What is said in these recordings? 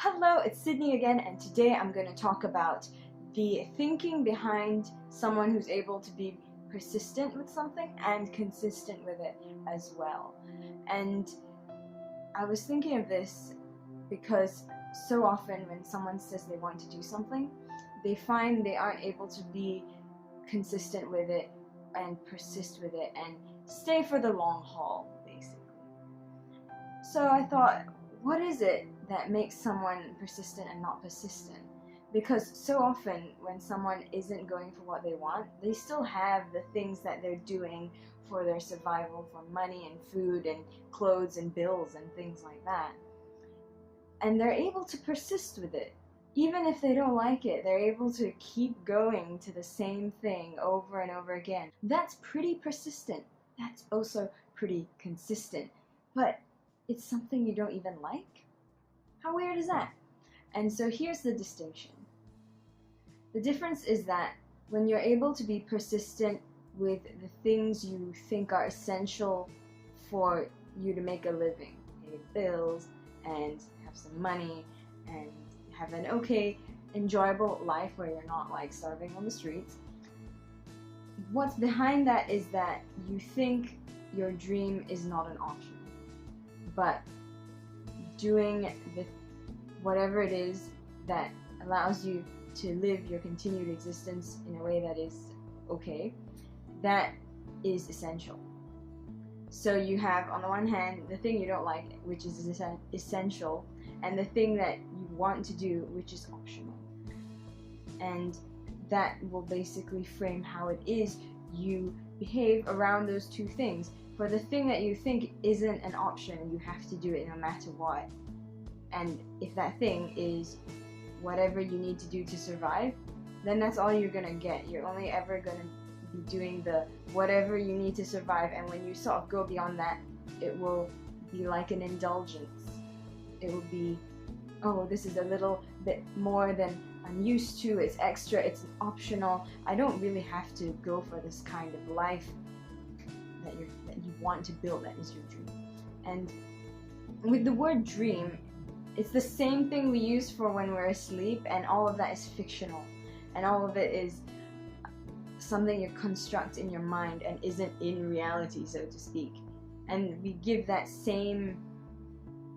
Hello, it's Sydney again, and today I'm going to talk about the thinking behind someone who's able to be persistent with something and consistent with it as well. And I was thinking of this because so often when someone says they want to do something, they find they aren't able to be consistent with it and persist with it and stay for the long haul, basically. So I thought, what is it that makes someone persistent and not persistent? Because so often when someone isn't going for what they want, they still have the things that they're doing for their survival, for money and food and clothes and bills and things like that. And they're able to persist with it. Even if they don't like it, they're able to keep going to the same thing over and over again. That's pretty persistent. That's also pretty consistent. But it's something you don't even like? How weird is that? And so here's the distinction. The difference is that when you're able to be persistent with the things you think are essential for you to make a living, pay bills and have some money and have an okay, enjoyable life where you're not like starving on the streets, what's behind that is that you think your dream is not an option, but doing whatever it is that allows you to live your continued existence in a way that is okay, that is essential. So you have, on the one hand, the thing you don't like, which is essential, and the thing that you want to do, which is optional. And that will basically frame how it is you behave around those two things. For the thing that you think isn't an option, you have to do it no matter what. And if that thing is whatever you need to do to survive, then that's all you're gonna get. You're only ever gonna be doing the whatever you need to survive, and when you sort of go beyond that, it will be like an indulgence. It will be, oh, this is a little bit more than I'm used to, it's extra, it's optional. I don't really have to go for this kind of life that you want to build, that is your dream. And with the word dream, it's the same thing we use for when we're asleep, and all of that is fictional. And all of it is something you construct in your mind and isn't in reality, so to speak. And we give that same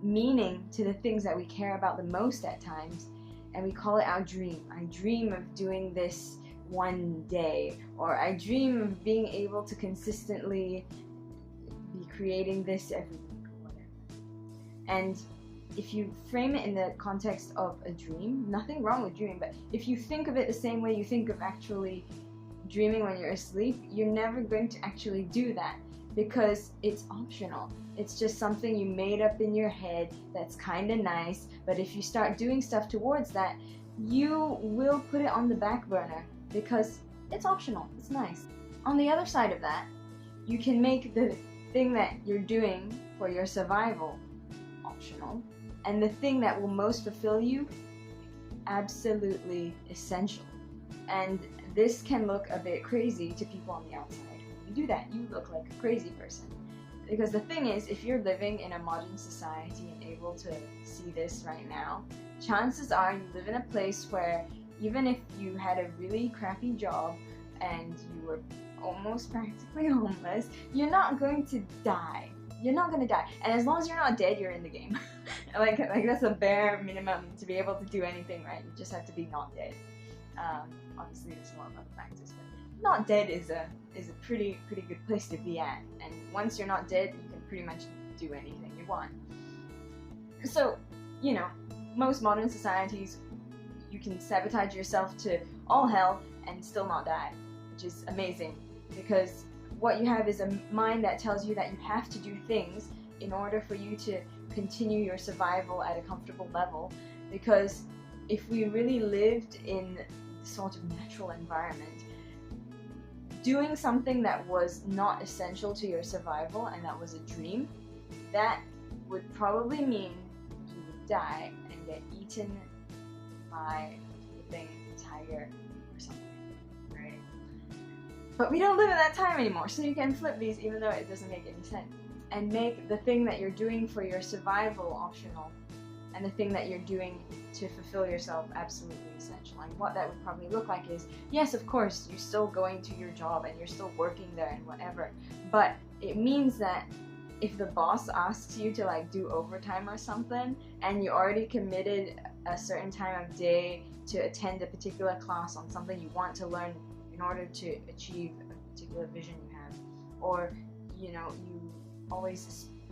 meaning to the things that we care about the most at times, and we call it our dream. I dream of doing this one day, or I dream of being able to consistently be creating this every week, or whatever. And if you frame it in the context of a dream, nothing wrong with dreaming, but if you think of it the same way you think of actually dreaming when you're asleep, you're never going to actually do that, because it's optional. It's just something you made up in your head that's kind of nice, but if you start doing stuff towards that, you will put it on the back burner because it's optional, it's nice. On the other side of that, you can make the thing that you're doing for your survival optional, and the thing that will most fulfill you absolutely essential. And this can look a bit crazy to people on the outside. When you do that, you look like a crazy person. Because the thing is, if you're living in a modern society and able to see this right now, chances are you live in a place where even if you had a really crappy job and you were almost practically homeless, you're not going to die. You're not going to die. And as long as you're not dead, you're in the game. like that's a bare minimum to be able to do anything, right? You just have to be not dead. Obviously there's more other factors, but not dead is a pretty good place to be at. And once you're not dead, you can pretty much do anything you want. So, you know, most modern societies, you can sabotage yourself to all hell and still not die, which is amazing, because what you have is a mind that tells you that you have to do things in order for you to continue your survival at a comfortable level. Because if we really lived in sort of natural environment, doing something that was not essential to your survival and that was a dream, that would probably mean you would die and get eaten by a flipping tiger or something, right? But we don't live in that time anymore, so you can flip these even though it doesn't make any sense, and make the thing that you're doing for your survival optional and the thing that you're doing to fulfill yourself absolutely essential. And what that would probably look like is, yes, of course, you're still going to your job and you're still working there and whatever, but it means that if the boss asks you to like do overtime or something, and you already committed a certain time of day to attend a particular class on something you want to learn in order to achieve a particular vision you have, or you know,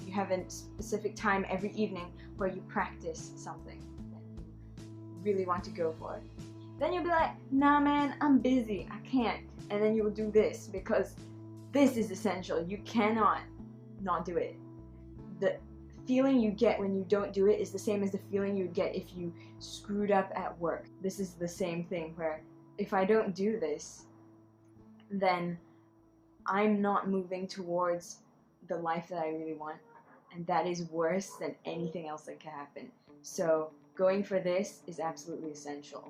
you have a specific time every evening where you practice something that you really want to go for, then you'll be like, nah man, I'm busy, I can't. And then you will do this because this is essential. You cannot not do it. The feeling you get when you don't do it is the same as the feeling you'd get if you screwed up at work. This is the same thing, where if I don't do this, then I'm not moving towards the life that I really want, and that is worse than anything else that can happen. So going for this is absolutely essential.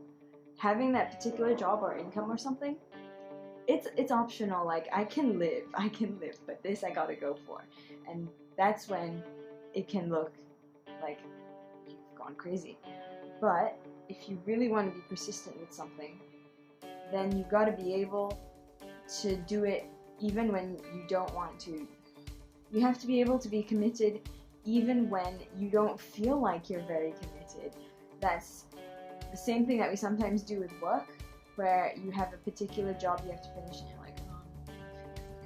Having that particular job or income or something, it's optional. Like, I can live, but this I gotta go for. And that's when it can look like you've gone crazy. But if you really want to be persistent with something, then you gotta be able to do it even when you don't want to. You have to be able to be committed even when you don't feel like you're very committed. That's the same thing that we sometimes do with work, where you have a particular job you have to finish and you're like, oh,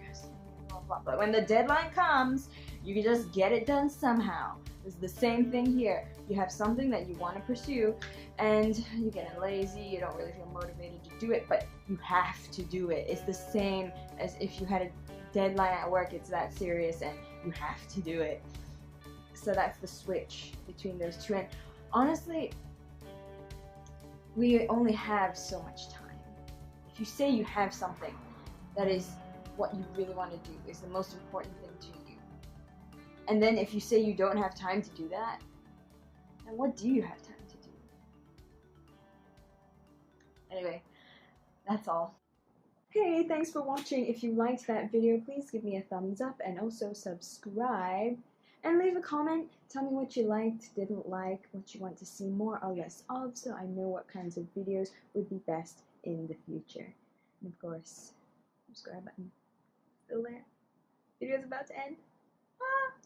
yes, blah, blah. But when the deadline comes, you can just get it done somehow. It's the same thing here. You have something that you want to pursue and you're getting lazy, you don't really feel motivated to do it, but you have to do it. It's the same as if you had a deadline at work. It's that serious and you have to do it. So that's the switch between those two. And honestly, we only have so much time. If you say you have something that is what you really want to do, is the most important thing to you, and then if you say you don't have time to do that, then what do you have time to do? Anyway, that's all. Okay, thanks for watching. If you liked that video, please give me a thumbs up and also subscribe. And leave a comment. Tell me what you liked, didn't like, what you want to see more or less of, so I know what kinds of videos would be best in the future. And of course, subscribe button still there. Video's about to end.